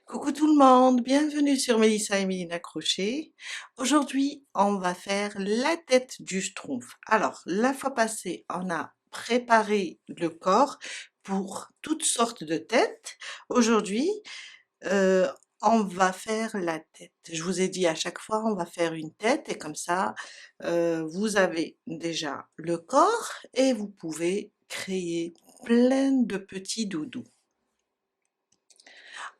Coucou tout le monde, bienvenue sur Mélissa et Mélina Crochet. Aujourd'hui, on va faire la tête du schtroumpf. Alors, la fois passée, on a préparé le corps pour toutes sortes de têtes. Aujourd'hui, euh, on va faire la tête. Je vous ai dit à chaque fois, on va faire une tête et comme ça, vous avez déjà le corps et vous pouvez créer plein de petits doudous.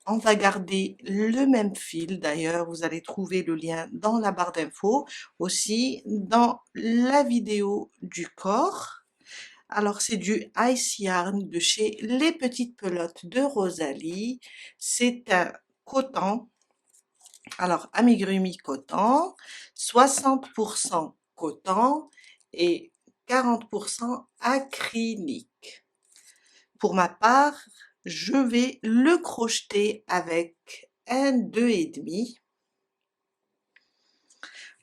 On va garder le même fil, d'ailleurs, vous allez trouver le lien dans la barre d'infos, aussi dans la vidéo du corps. Alors c'est du Ice Yarn de chez Les Petites Pelotes de Rosalie. C'est un coton, alors amigurumi coton, 60% coton et 40% acrylique. Pour ma part, je vais le crocheter avec un 2,5.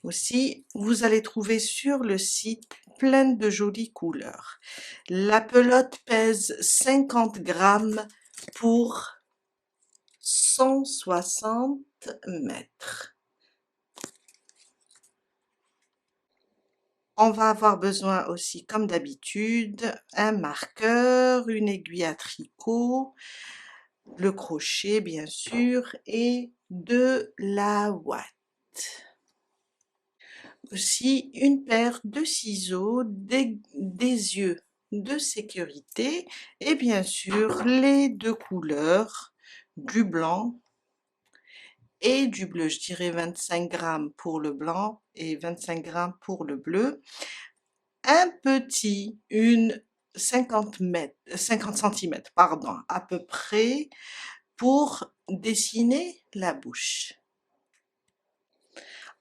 Aussi, vous allez trouver sur le site plein de jolies couleurs. La pelote pèse 50 grammes pour 160 mètres. On va avoir besoin aussi, comme d'habitude, un marqueur, une aiguille à tricot, le crochet bien sûr et de la ouate. Aussi une paire de ciseaux, des yeux de sécurité et bien sûr les deux couleurs, du blanc et du bleu. Je dirais 25 grammes pour le blanc et 25 grammes pour le bleu. Un petit, une 50 centimètres, pardon, à peu près, pour dessiner la bouche.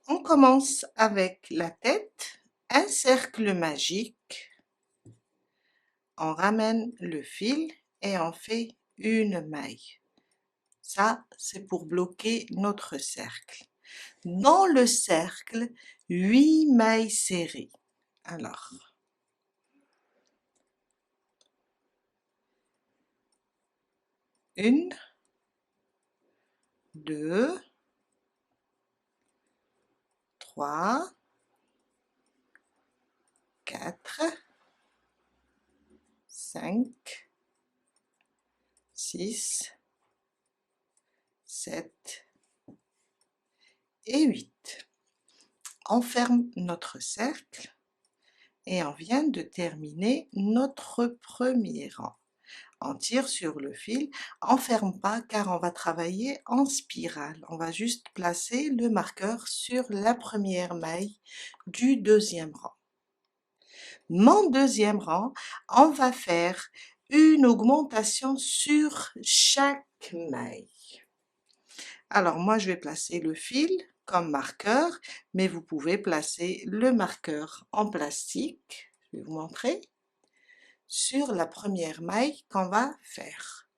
On commence avec la tête, un cercle magique, on ramène le fil et on fait une maille. Ça, c'est pour bloquer notre cercle. Dans le cercle, 8 mailles serrées. Alors, une, deux, trois, quatre, cinq, six, sept et 8. On ferme notre cercle et on vient de terminer notre premier rang. On tire sur le fil, on ferme pas car on va travailler en spirale. On va juste placer le marqueur sur la première maille du deuxième rang. Mon deuxième rang, on va faire une augmentation sur chaque maille. Alors moi je vais placer le fil comme marqueur, mais vous pouvez placer le marqueur en plastique, je vais vous montrer, sur la première maille qu'on va faire.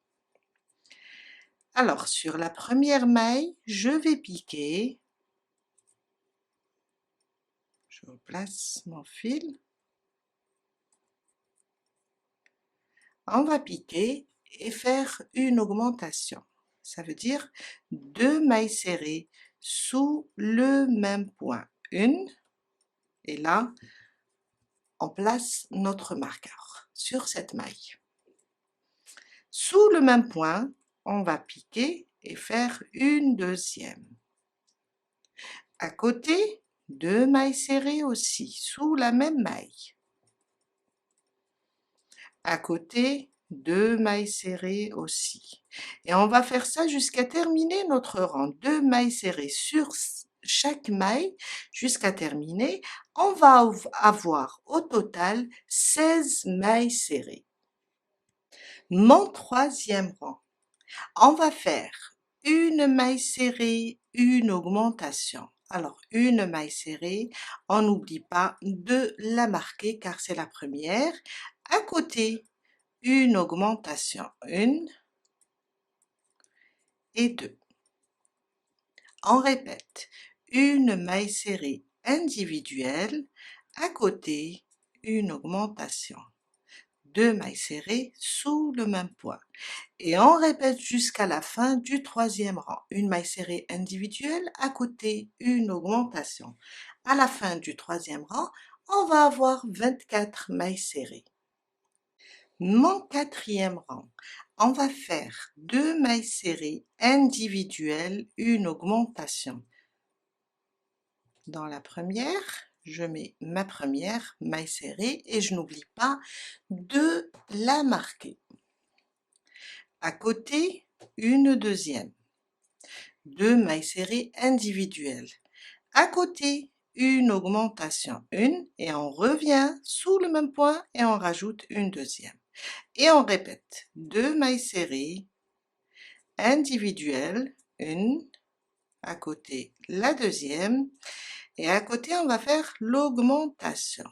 Alors sur la première maille, je vais piquer, je replace mon fil, on va piquer et faire une augmentation. Ça veut dire 2 mailles serrées sous le même point. Une, et là, on place notre marqueur sur cette maille. Sous le même point, on va piquer et faire une deuxième. À côté, 2 mailles serrées aussi, sous la même maille. À côté, 2 mailles serrées aussi. Et on va faire ça jusqu'à terminer notre rang. 2 mailles serrées sur chaque maille jusqu'à terminer. On va avoir au total 16 mailles serrées. Mon troisième rang, on va faire une maille serrée, une augmentation. Alors, une maille serrée, on n'oublie pas de la marquer car c'est la première. À côté, une augmentation, une et deux. On répète, une maille serrée individuelle, à côté, une augmentation. 2 mailles serrées sous le même point. Et on répète jusqu'à la fin du troisième rang. Une maille serrée individuelle, à côté une augmentation. À la fin du troisième rang, on va avoir 24 mailles serrées. Mon quatrième rang, on va faire 2 mailles serrées individuelles, une augmentation. Dans la première, je mets ma première maille serrée et je n'oublie pas de la marquer. À côté, une deuxième. 2 mailles serrées individuelles. À côté, une augmentation, une, et on revient sous le même point et on rajoute une deuxième. Et on répète 2 mailles serrées individuelles, une, à côté la deuxième, et à côté on va faire l'augmentation.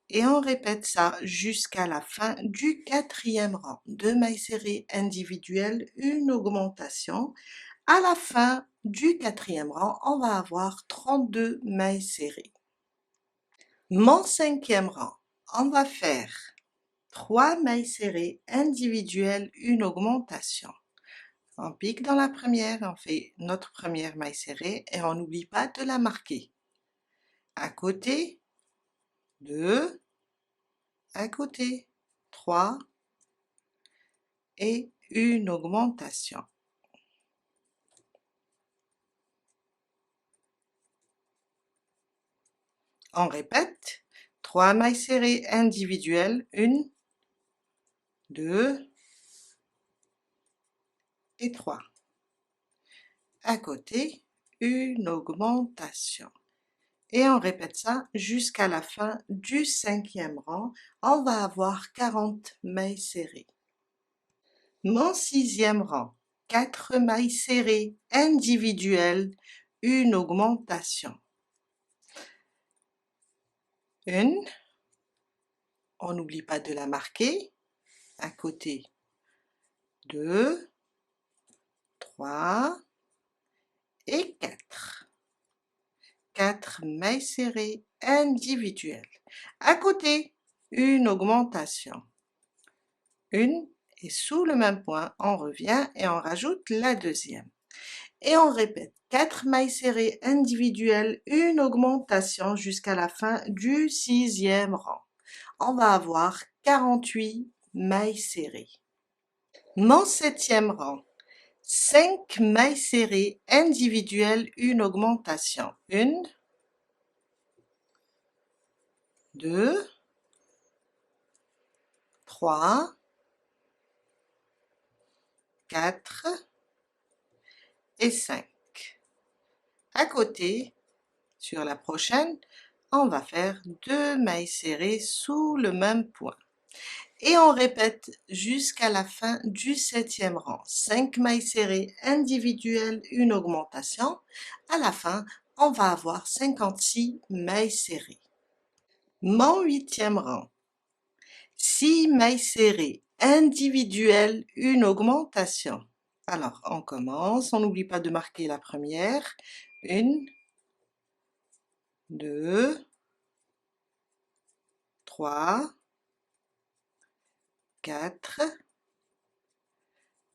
Et on répète ça jusqu'à la fin du quatrième rang. 2 mailles serrées individuelles, une augmentation. À la fin du quatrième rang, on va avoir 32 mailles serrées. Mon cinquième rang, on va faire 3 mailles serrées individuelles, une augmentation. On pique dans la première, on fait notre première maille serrée et on n'oublie pas de la marquer. À côté, 2, à côté, 3 et une augmentation. On répète, 3 mailles serrées individuelles, 1, 2 et 3. À côté, une augmentation. Et on répète ça jusqu'à la fin du cinquième rang. On va avoir 40 mailles serrées. Mon sixième rang, 4 mailles serrées individuelles, une augmentation. Une, on n'oublie pas de la marquer. À côté, 2, 3 et 4. 4 mailles serrées individuelles. À côté, une augmentation. Une, et sous le même point, on revient et on rajoute la deuxième. Et on répète 4 mailles serrées individuelles, une augmentation jusqu'à la fin du sixième rang. On va avoir 48 mailles serrées. Mon septième rang, 5 mailles serrées individuelles, une augmentation. 1, 2, 3, 4 et 5. À côté, sur la prochaine, on va faire 2 mailles serrées sous le même point. Et on répète jusqu'à la fin du septième rang. 5 mailles serrées individuelles, une augmentation. À la fin, on va avoir 56 mailles serrées. Mon huitième rang, 6 mailles serrées individuelles, une augmentation. Alors, on commence, on n'oublie pas de marquer la première. 1, 2, 3, 4,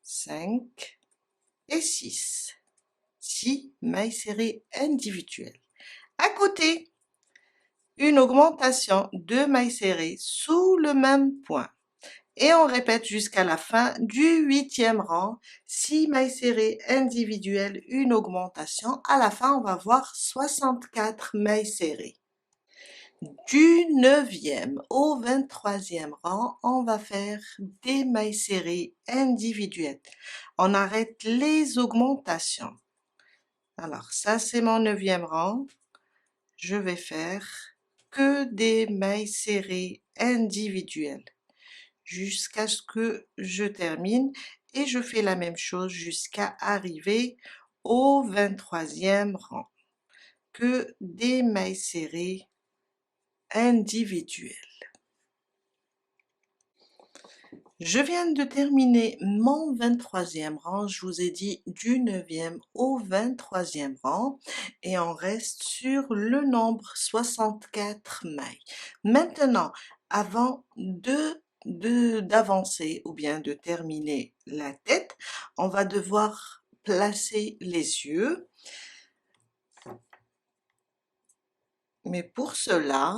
5 et 6. 6 mailles serrées individuelles. À côté, une augmentation, 2 mailles serrées sous le même point. Et on répète jusqu'à la fin du huitième rang, 6 mailles serrées individuelles, une augmentation. À la fin, on va voir 64 mailles serrées. Du 9e au 23e rang, on va faire des mailles serrées individuelles. On arrête les augmentations. Alors ça, c'est mon 9e rang. Je vais faire que des mailles serrées individuelles jusqu'à ce que je termine et je fais la même chose jusqu'à arriver au 23e rang. Que des mailles serrées individuelles. Je viens de terminer mon 23e rang, je vous ai dit du 9e au 23e rang et on reste sur le nombre 64 mailles. Maintenant, avant de d'avancer ou bien de terminer la tête, on va devoir placer les yeux. Mais pour cela,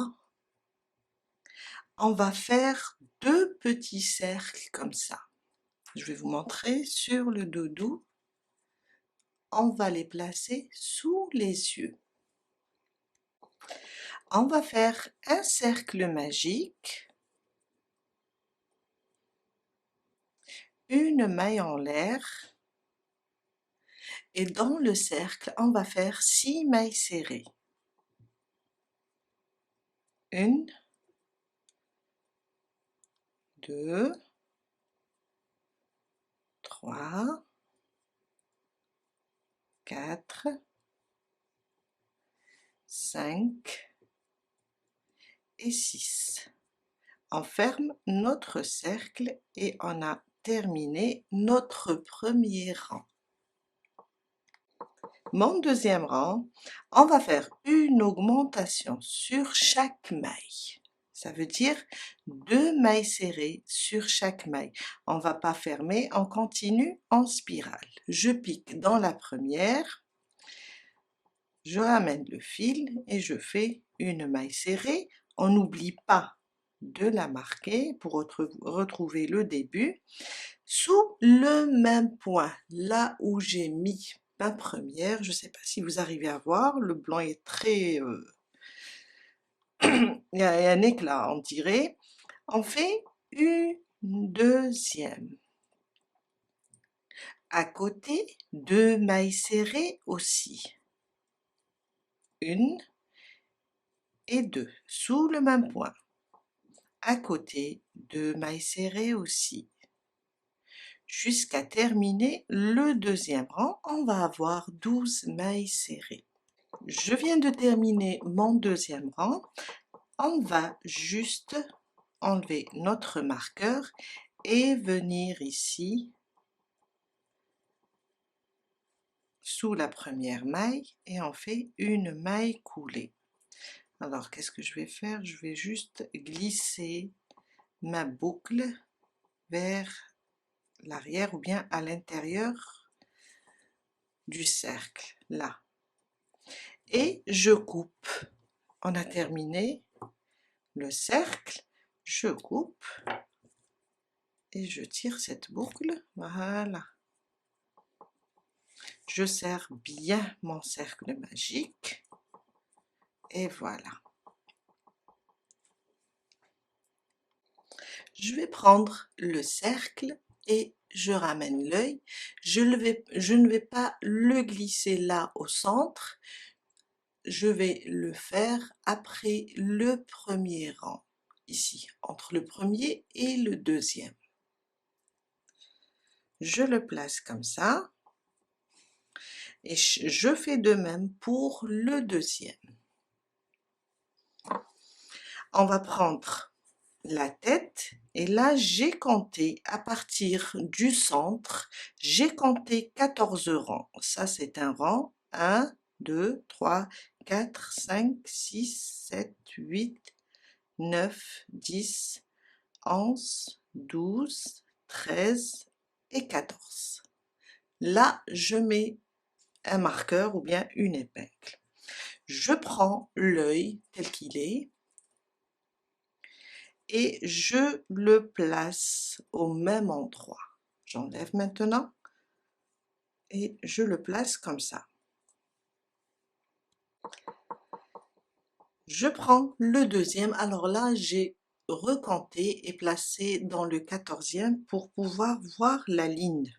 on va faire 2 petits cercles comme ça. Je vais vous montrer sur le doudou. On va les placer sous les yeux. On va faire un cercle magique, une maille en l'air, et dans le cercle, on va faire 6 mailles serrées. 1, 2, 3, 4, 5 et 6. On ferme notre cercle et on a terminé notre premier rang. Mon deuxième rang, on va faire une augmentation sur chaque maille. Ça veut dire 2 mailles serrées sur chaque maille. On ne va pas fermer, on continue en spirale. Je pique dans la première, je ramène le fil et je fais une maille serrée. On n'oublie pas de la marquer pour retrouver le début. Sous le même point, là où j'ai mis ma première, je ne sais pas si vous arrivez à voir, le blanc est très... il y a un éclat, on dirait. On fait une deuxième. À côté, 2 mailles serrées aussi. 1 et 2, sous le même point. À côté, 2 mailles serrées aussi. Jusqu'à terminer le deuxième rang, on va avoir 12 mailles serrées. Je viens de terminer mon deuxième rang. On va juste enlever notre marqueur et venir ici sous la première maille et on fait une maille coulée. Alors qu'est-ce que je vais faire? Je vais juste glisser ma boucle vers l'arrière ou bien à l'intérieur du cercle, là. Et je coupe. On a terminé le cercle, je coupe et je tire cette boucle, voilà. Je serre bien mon cercle magique et voilà. Je vais prendre le cercle et je ramène l'œil. Je ne vais pas le glisser là au centre, je vais le faire après le premier rang, ici, entre le premier et le deuxième. Je le place comme ça et je fais de même pour le deuxième. On va prendre la tête et là j'ai compté à partir du centre, j'ai compté 14 rangs. Ça c'est un rang, 1, 2, 3, 4, 5, 6, 7, 8, 9, 10, 11, 12, 13 et 14. Là, je mets un marqueur ou bien une épingle. Je prends l'œil tel qu'il est et je le place au même endroit. J'enlève maintenant et je le place comme ça. Je prends le deuxième, alors là j'ai recompté et placé dans le 14e pour pouvoir voir la ligne.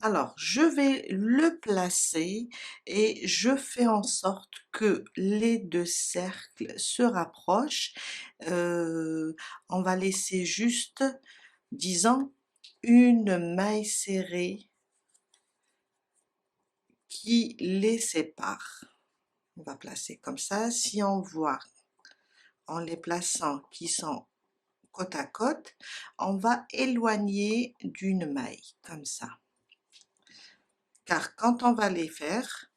Alors, je vais le placer et je fais en sorte que les 2 cercles se rapprochent. On va laisser juste, disons, une maille serrée qui les sépare. On va placer comme ça. Si on voit en les plaçant qui sont côte à côte, on va éloigner d'une maille comme ça. Car quand on va les faire,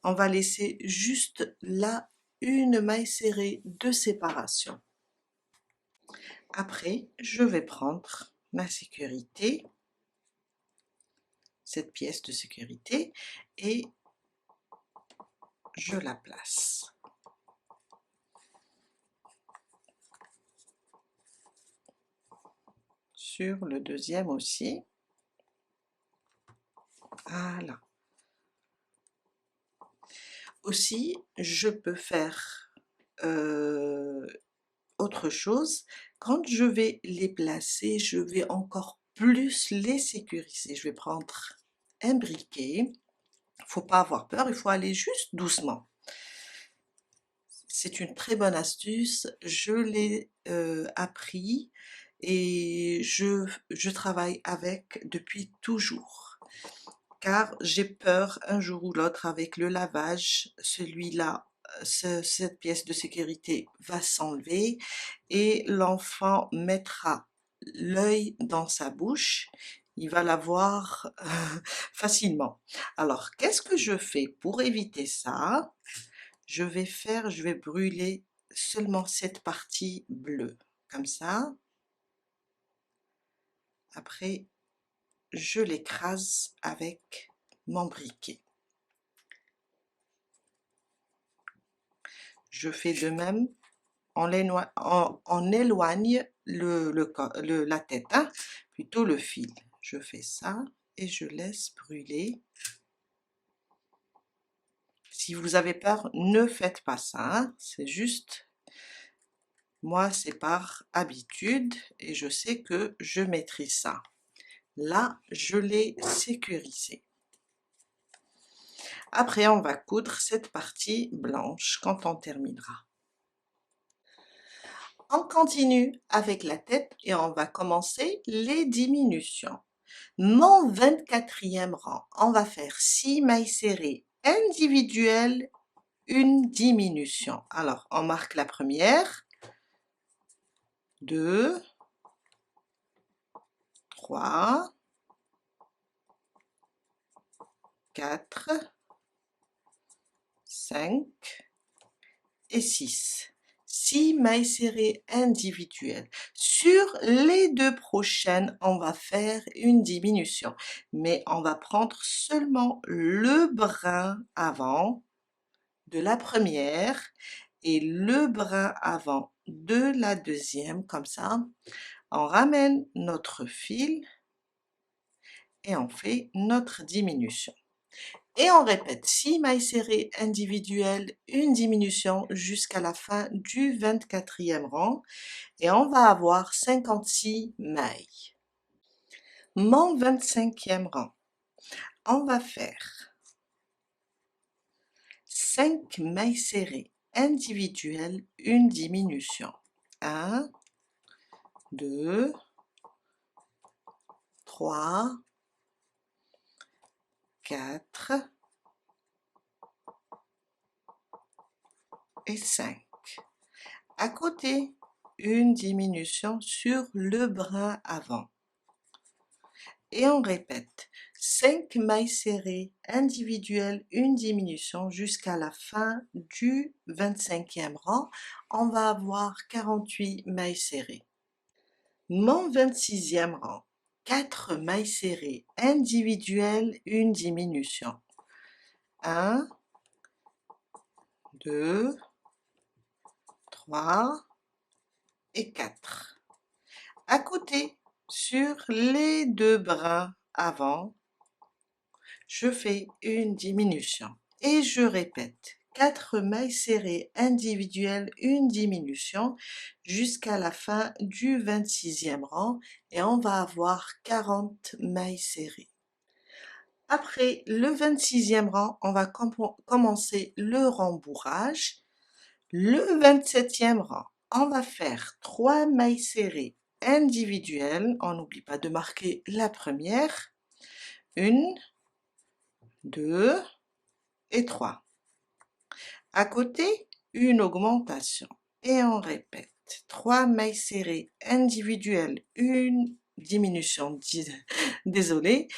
on va laisser juste là une maille serrée de séparation. Après, je vais prendre ma sécurité, cette pièce de sécurité, et je la place. Sur le deuxième aussi. Voilà. Aussi, je peux faire autre chose. Quand je vais les placer, je vais encore plus les sécuriser. Je vais prendre un briquet. Il ne faut pas avoir peur, il faut aller juste doucement. C'est une très bonne astuce. Je l'ai appris et je travaille avec depuis toujours. Car j'ai peur un jour ou l'autre avec le lavage, celui-là, cette pièce de sécurité va s'enlever et l'enfant mettra l'œil dans sa bouche, il va la voir facilement. Alors, qu'est-ce que je fais pour éviter ça? Je vais brûler seulement cette partie bleue, comme ça. Après, je l'écrase avec mon briquet. Je fais de même, on éloigne la tête, hein, plutôt le fil. Je fais ça et je laisse brûler. Si vous avez peur, ne faites pas ça, hein, c'est juste, moi c'est par habitude et je sais que je maîtrise ça. Là, je l'ai sécurisé. Après, on va coudre cette partie blanche quand on terminera. On continue avec la tête et on va commencer les diminutions. Mon 24e rang, on va faire 6 mailles serrées individuelles, une diminution. Alors, on marque la première, 2, 3, 4, 5 et 6. 6 mailles serrées individuelles. Sur les deux prochaines, on va faire une diminution, mais on va prendre seulement le brin avant de la première et le brin avant de la deuxième, comme ça. On ramène notre fil et on fait notre diminution. Et on répète 6 mailles serrées individuelles, une diminution jusqu'à la fin du 24e rang et on va avoir 56 mailles. Mon 25e rang, on va faire 5 mailles serrées individuelles, une diminution. 1, 2, 3, 4 et 5. À côté, une diminution sur le brin avant. Et on répète 5 mailles serrées individuelles, une diminution jusqu'à la fin du 25e rang. On va avoir 48 mailles serrées. Mon 26e rang, 4 mailles serrées individuelles, une diminution. 1, 2, 3 et 4. À côté, sur les deux brins avant, je fais une diminution et je répète 4 mailles serrées individuelles, une diminution jusqu'à la fin du 26e rang et on va avoir 40 mailles serrées. Après le 26e rang, on va commencer le rembourrage. Le 27e rang, on va faire 3 mailles serrées individuelles. On n'oublie pas de marquer la première. 1, 2 et 3. À côté, une augmentation. Et on répète. 3 mailles serrées individuelles, une diminution, désolé,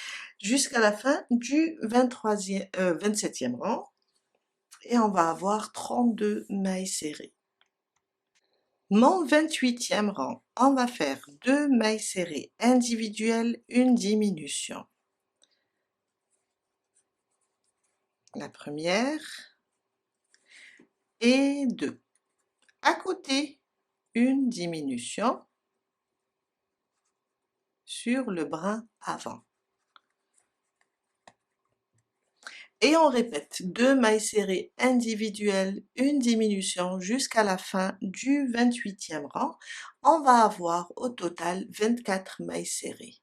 jusqu'à la fin du 27e rang. Et on va avoir 32 mailles serrées. Mon 28e rang, on va faire 2 mailles serrées individuelles, une diminution. La première et 2. À côté, une diminution sur le brin avant. Et on répète 2 mailles serrées individuelles, une diminution jusqu'à la fin du 28e rang. On va avoir au total 24 mailles serrées.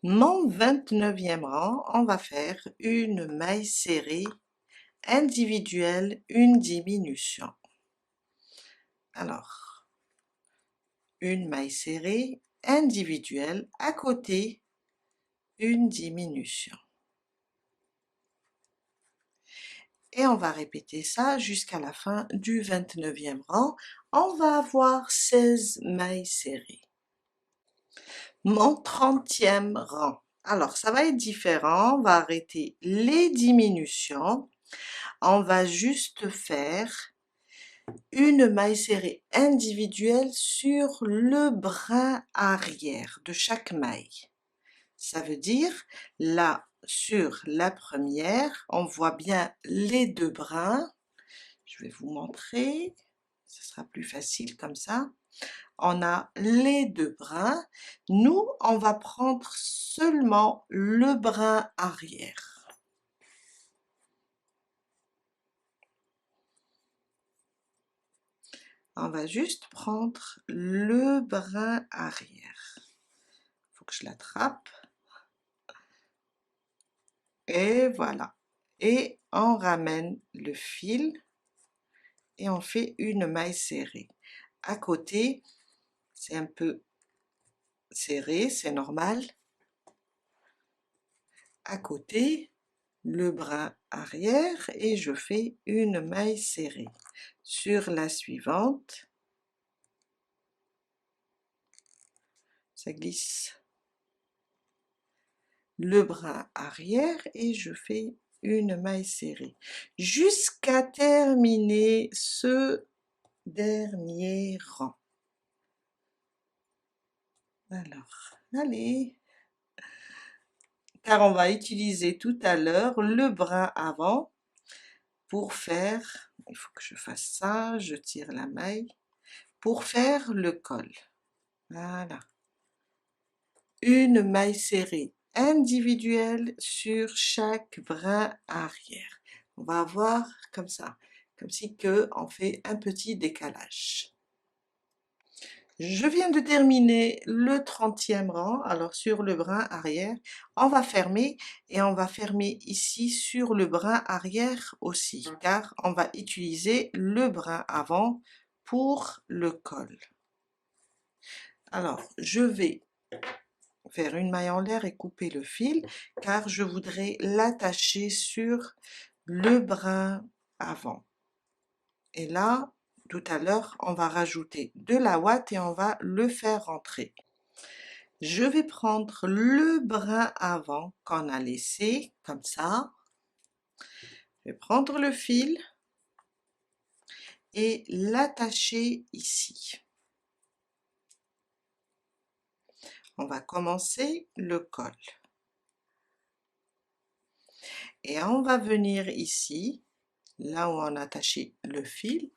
Mon 29e rang, on va faire une maille serrée individuelle, une diminution. Alors, une maille serrée individuelle, à côté, une diminution. Et on va répéter ça jusqu'à la fin du 29e rang. On va avoir 16 mailles serrées. Mon 30e rang. Alors, ça va être différent. On va arrêter les diminutions. On va juste faire une maille serrée individuelle sur le brin arrière de chaque maille. Ça veut dire, là, sur la première, on voit bien les 2 brins. Je vais vous montrer, ce sera plus facile comme ça. On a les 2 brins. Nous, on va prendre seulement le brin arrière. On va juste prendre le brin arrière. Il faut que je l'attrape. Et voilà. Et on ramène le fil et on fait une maille serrée. À côté, c'est un peu serré, c'est normal. À côté, le brin arrière et je fais une maille serrée. Sur la suivante, ça glisse. Le brin arrière et je fais une maille serrée jusqu'à terminer ce dernier rang. Alors, allez, car on va utiliser tout à l'heure le brin avant pour faire, il faut que je fasse ça, je tire la maille, pour faire le col. Voilà. Une maille serrée individuelle sur chaque brin arrière. On va avoir comme ça, comme si on fait un petit décalage. Je viens de terminer le 30e rang, alors sur le brin arrière, on va fermer et on va fermer ici sur le brin arrière aussi, car on va utiliser le brin avant pour le col. Alors, je vais faire une maille en l'air et couper le fil, car je voudrais l'attacher sur le brin avant. Et là, tout à l'heure, on va rajouter de la ouate et on va le faire rentrer. Je vais prendre le brin avant qu'on a laissé, comme ça. Je vais prendre le fil et l'attacher ici. On va commencer le col. Et on va venir ici, là où on a attaché le fil.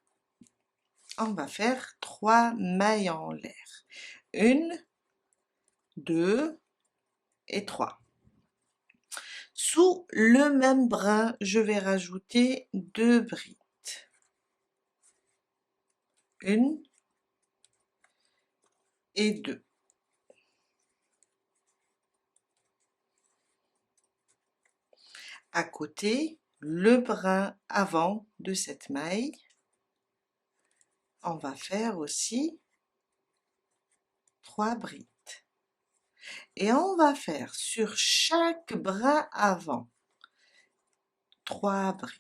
On va faire 3 mailles en l'air. 1, 2 et 3. Sous le même brin, je vais rajouter 2 brides. 1 et 2. À côté, le brin avant de cette maille, on va faire aussi 3 brides. Et on va faire sur chaque brin avant 3 brides.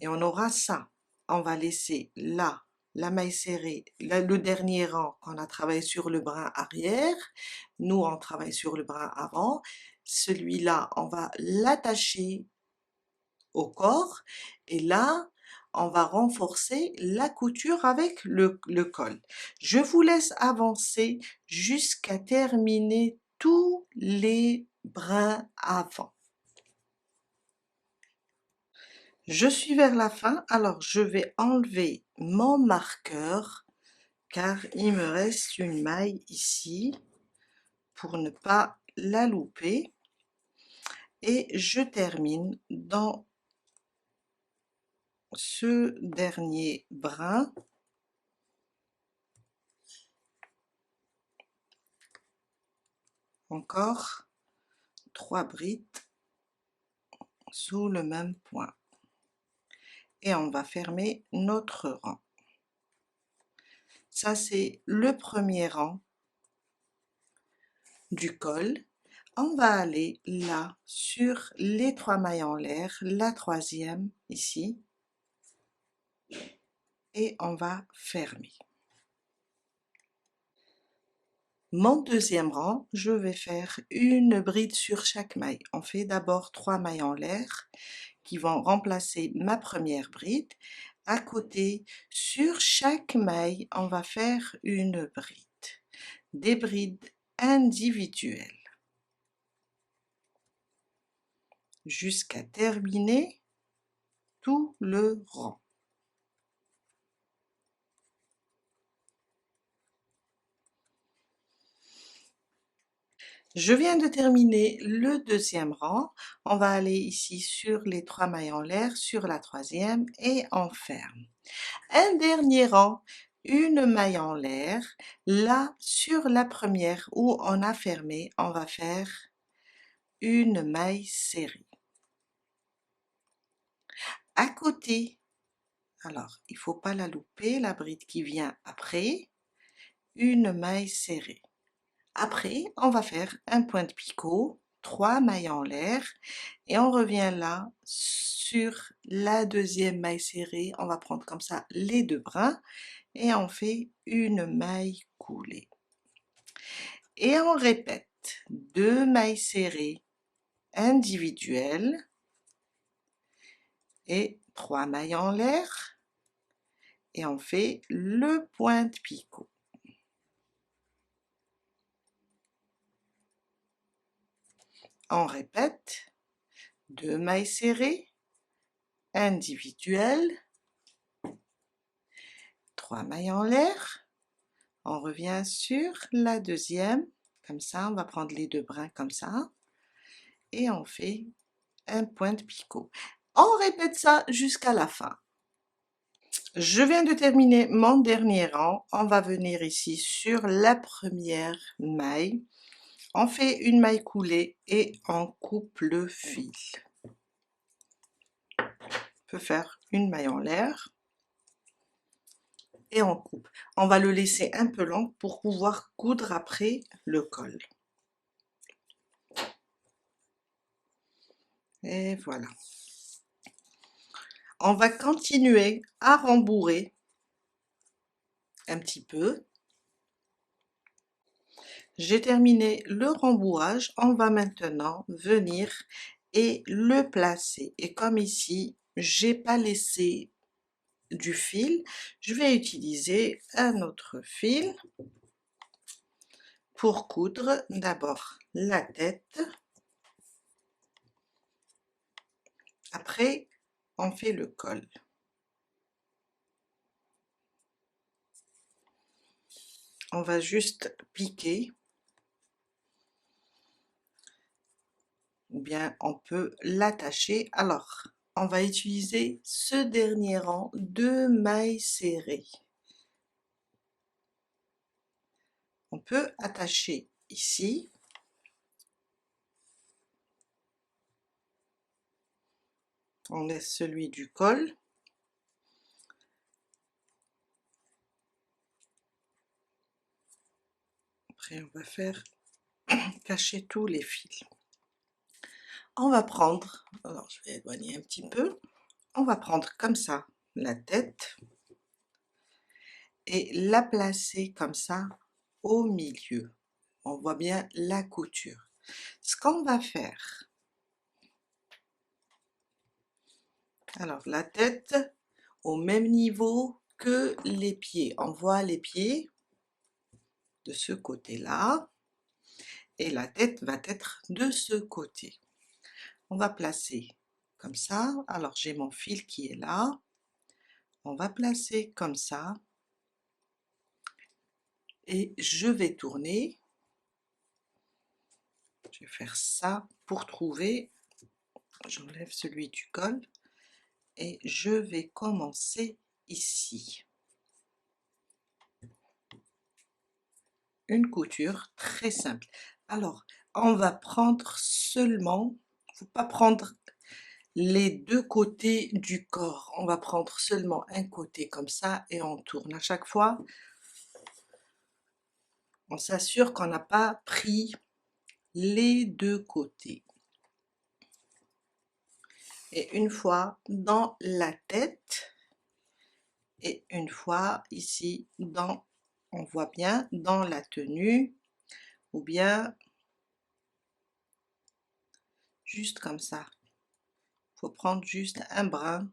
Et on aura ça. On va laisser là la maille serrée, le dernier rang qu'on a travaillé sur le brin arrière. Nous, on travaille sur le brin avant. Celui-là, on va l'attacher au corps. Et là, on va renforcer la couture avec le col. Je vous laisse avancer jusqu'à terminer tous les brins avant. Je suis vers la fin, alors je vais enlever mon marqueur car il me reste une maille ici pour ne pas la louper et je termine dans ce dernier brin. Encore 3 brides sous le même point et on va fermer notre rang. Ça c'est le premier rang du col. On va aller là sur les 3 mailles en l'air, la troisième ici et on va fermer. Mon deuxième rang, je vais faire une bride sur chaque maille. On fait d'abord 3 mailles en l'air qui vont remplacer ma première bride. À côté, sur chaque maille, on va faire une bride. Des brides individuelles jusqu'à terminer tout le rang. Je viens de terminer le deuxième rang. On va aller ici sur les 3 mailles en l'air, sur la troisième et on ferme. Un dernier rang, une maille en l'air. Là, sur la première où on a fermé, on va faire une maille serrée. À côté, alors il faut pas la louper, la bride qui vient après, une maille serrée. Après, on va faire un point de picot, 3 mailles en l'air et on revient là sur la deuxième maille serrée. On va prendre comme ça les 2 brins et on fait une maille coulée. Et on répète 2 mailles serrées individuelles et 3 mailles en l'air et on fait le point de picot. On répète 2 mailles serrées individuelles, 3 mailles en l'air, on revient sur la deuxième, comme ça on va prendre les 2 brins comme ça, et on fait un point de picot. On répète ça jusqu'à la fin. Je viens de terminer mon dernier rang, on va venir ici sur la première maille, on fait une maille coulée et on coupe le fil. On peut faire une maille en l'air et on coupe. On va le laisser un peu long pour pouvoir coudre après le col. Et voilà. On va continuer à rembourrer un petit peu. J'ai terminé le rembourrage. On va maintenant venir et le placer. Et comme ici, j'ai pas laissé du fil, je vais utiliser un autre fil pour coudre d'abord la tête. Après, on fait le col. On va juste piquer, ou bien on peut l'attacher. Alors, on va utiliser ce dernier rang de mailles serrées. On peut attacher ici. On laisse celui du col. Après, on va faire cacher tous les fils. On va prendre, alors je vais éloigner un petit peu, on va prendre comme ça la tête et la placer comme ça au milieu. On voit bien la couture. Ce qu'on va faire, alors la tête, au même niveau que les pieds. On voit les pieds de ce côté-là et la tête va être de ce côté. On va placer comme ça. Alors j'ai mon fil qui est là. On va placer comme ça et je vais tourner. Je vais faire ça pour trouver. J'enlève celui du col et je vais commencer ici. Une couture très simple. Alors, on va prendre seulement, faut pas prendre les deux côtés du corps. On va prendre seulement un côté comme ça et on tourne. À chaque fois, on s'assure qu'on n'a pas pris les deux côtés. Et une fois dans la tête et une fois ici dans, on voit bien, dans la tenue ou bien juste comme ça. Il faut prendre juste un brin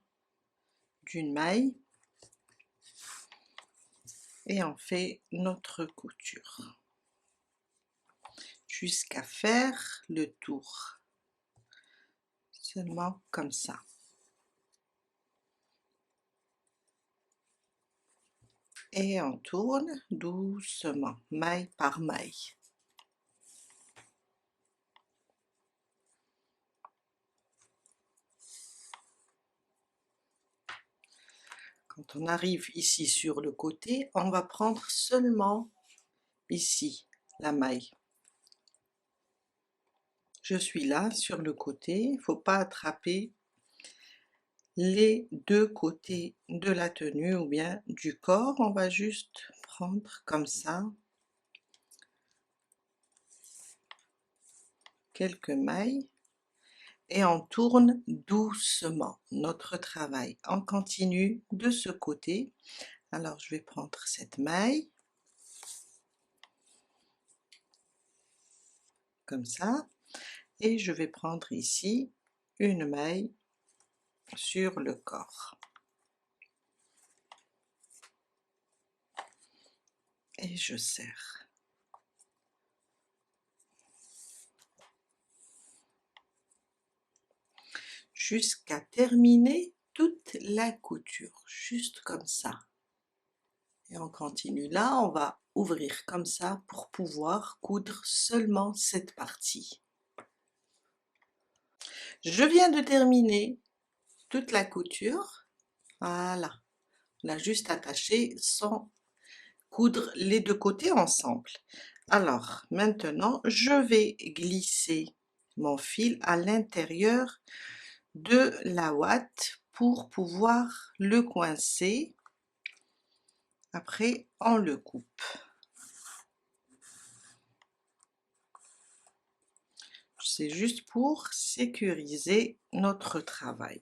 d'une maille et on fait notre couture jusqu'à faire le tour, seulement comme ça. Et on tourne doucement, maille par maille. Quand on arrive ici sur le côté, on va prendre seulement ici la maille. Je suis là sur le côté, il ne faut pas attraper les deux côtés de la tenue ou bien du corps. On va juste prendre comme ça quelques mailles et on tourne doucement notre travail. On continue de ce côté. Alors je vais prendre cette maille comme ça et je vais prendre ici une maille sur le corps et je serre. Jusqu'à terminer toute la couture, juste comme ça. Et on continue là, on va ouvrir comme ça pour pouvoir coudre seulement cette partie. Je viens de terminer toute la couture, voilà, on a juste attaché sans coudre les deux côtés ensemble. Alors maintenant je vais glisser mon fil à l'intérieur de la ouate pour pouvoir le coincer. Après on le coupe. C'est juste pour sécuriser notre travail.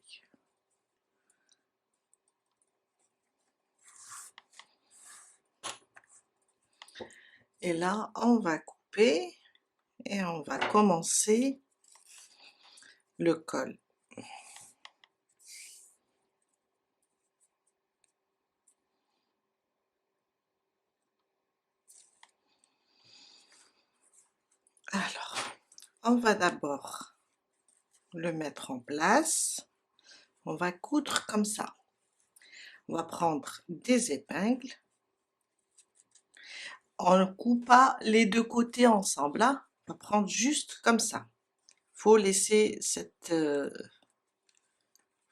Et là, on va couper et on va commencer le col. Alors, on va d'abord le mettre en place. On va coudre comme ça. On va prendre des épingles. On ne coupe pas les deux côtés ensemble, là. On va prendre juste comme ça. Faut laisser cette...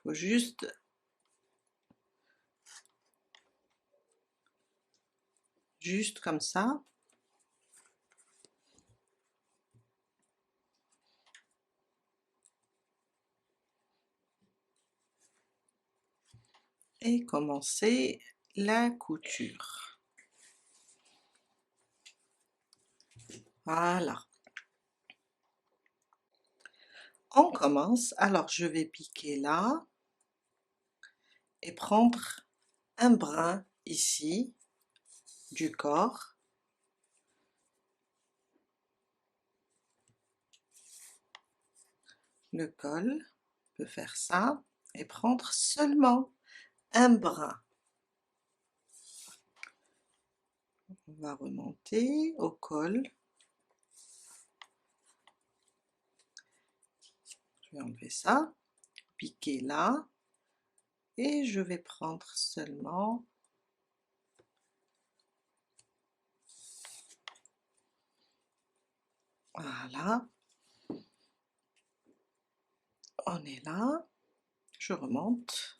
faut juste... juste comme ça. Et commencer la couture. Voilà. On commence, alors je vais piquer là et prendre un brin ici du corps. Le col, on peut faire ça et prendre seulement un brin. On va remonter au col. Je vais enlever ça, piquer là, et je vais prendre seulement voilà, on est là, je remonte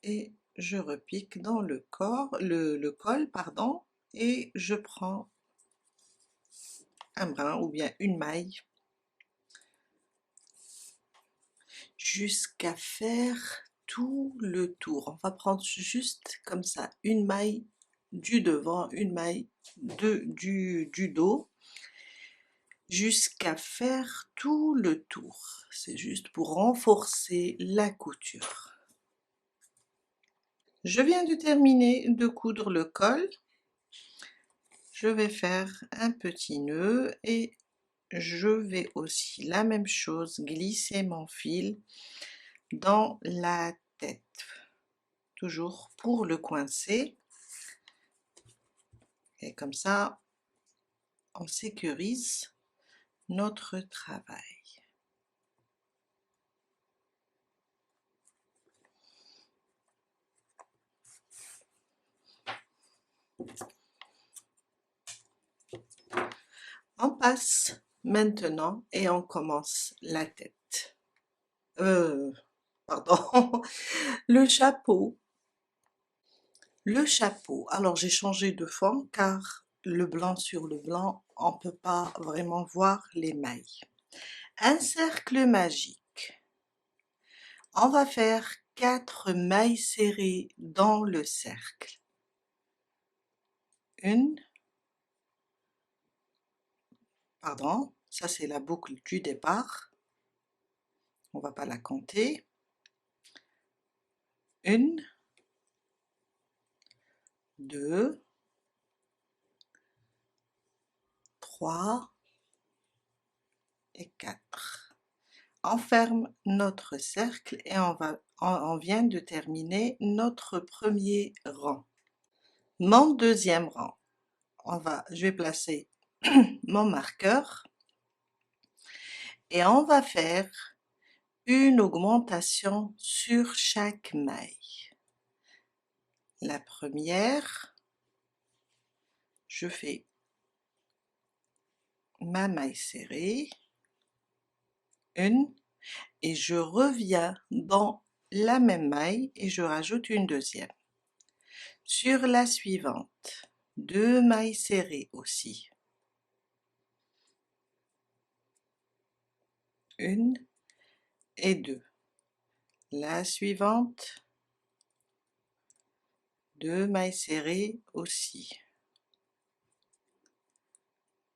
et je repique dans le corps, le col, pardon, et je prends un brin ou bien une maille jusqu'à faire tout le tour. On va prendre juste comme ça une maille du devant, une maille du dos, jusqu'à faire tout le tour. C'est juste pour renforcer la couture. Je viens de terminer de coudre le col. Je vais faire un petit nœud et je vais aussi la même chose, glisser mon fil dans la tête, toujours pour le coincer, et comme ça on sécurise notre travail. On passe maintenant et on commence la tête. Pardon, le chapeau. Le chapeau, alors j'ai changé de fond car le blanc sur le blanc, on ne peut pas vraiment voir les mailles. Un cercle magique. On va faire 4 mailles serrées dans le cercle. Pardon, ça c'est la boucle du départ. On va pas la compter. 1, 2, 3 et 4. On ferme notre cercle et on vient de terminer notre premier rang. Mon deuxième rang, je vais placer mon marqueur et on va faire une augmentation sur chaque maille. La première, je fais ma maille serrée, une, et je reviens dans la même maille et je rajoute une deuxième. Sur la suivante, 2 mailles serrées aussi, une et deux. La suivante, 2 mailles serrées aussi,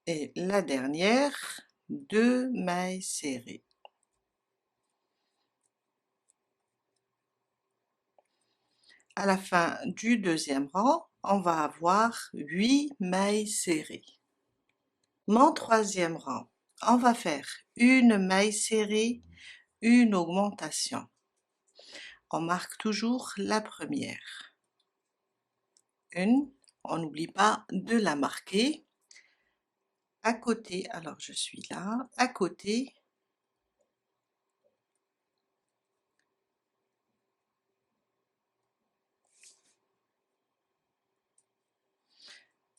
et la dernière, 2 mailles serrées. À la fin du deuxième rang, on va avoir 8 mailles serrées. Mon troisième rang, on va faire une maille serrée, une augmentation. On marque toujours la première. Une, on n'oublie pas de la marquer. À côté, alors je suis là, à côté,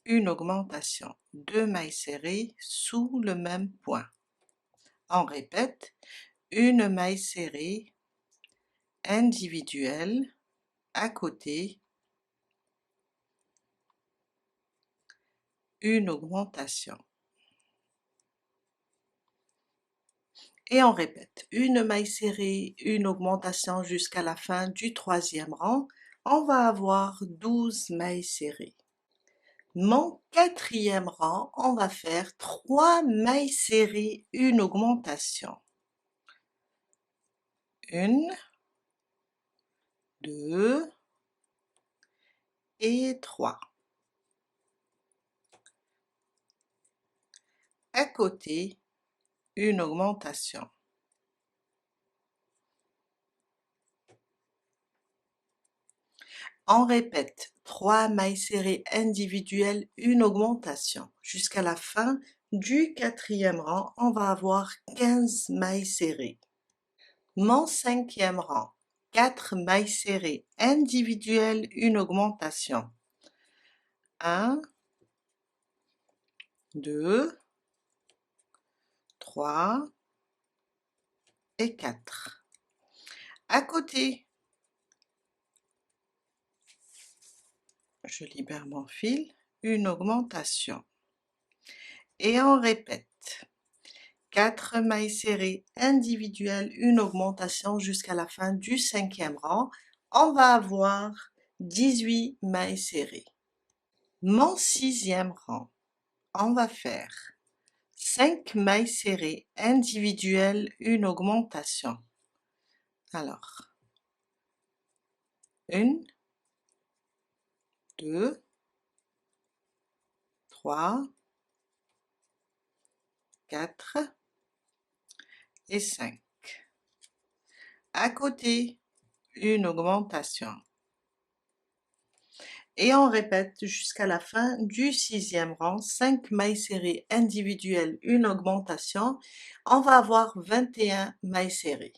une augmentation, 2 mailles serrées sous le même point. On répète, une maille serrée individuelle à côté, une augmentation. Et on répète, une maille serrée, une augmentation jusqu'à la fin du troisième rang. On va avoir 12 mailles serrées. Mon quatrième rang, on va faire 3 mailles serrées, une augmentation. 1, 2 et 3. À côté, une augmentation. On répète 3 mailles serrées individuelles, une augmentation. Jusqu'à la fin du 4e rang, on va avoir 15 mailles serrées. Mon 5e rang, 4 mailles serrées individuelles, une augmentation. 1, 2, 3 et 4. À côté, je libère mon fil, une augmentation. Et on répète. 4 mailles serrées individuelles, une augmentation jusqu'à la fin du 5e rang. On va avoir 18 mailles serrées. Mon 6e rang, on va faire 5 mailles serrées individuelles, une augmentation. Alors, 1, 2, 3, 4 et 5. À côté, une augmentation. Et on répète jusqu'à la fin du 6e rang, 5 mailles serrées individuelles, une augmentation. On va avoir 21 mailles serrées.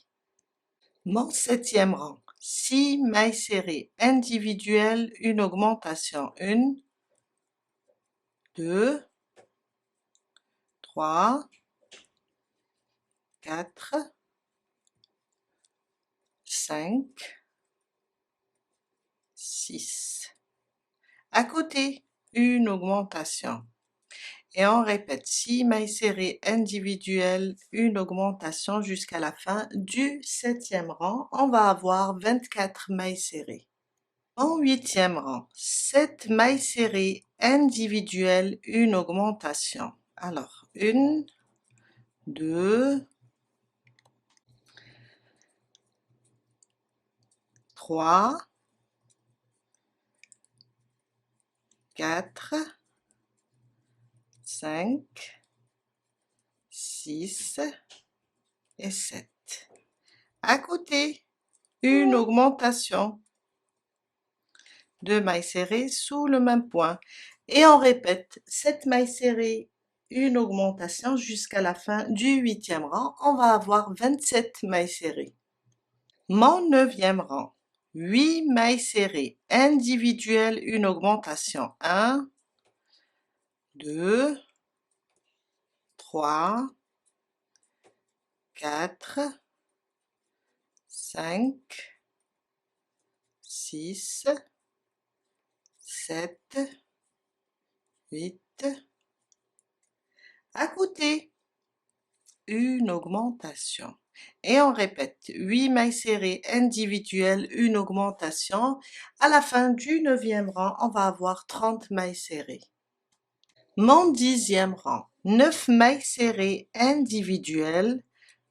Mon 7e rang, 6 mailles serrées individuelles, une augmentation. 1, 2, 3, 4, 5, 6. À côté, une augmentation. Et on répète 6 mailles serrées individuelles, une augmentation jusqu'à la fin du 7e rang. On va avoir 24 mailles serrées. En 8e rang, 7 mailles serrées individuelles, une augmentation. Alors, 1, 2, 3, 4, 5, 6 et 7. À côté, une augmentation. 2 mailles serrées sous le même point. Et on répète 7 mailles serrées, une augmentation jusqu'à la fin du 8e rang. On va avoir 27 mailles serrées. Mon 9e rang, 8 mailles serrées individuelles, une augmentation. 1, 2, 3, 4, 5, 6, 7, 8. À côté, une augmentation. Et on répète 8 mailles serrées individuelles, une augmentation. À la fin du 9e rang, on va avoir 30 mailles serrées. Mon 10e rang, 9 mailles serrées individuelles,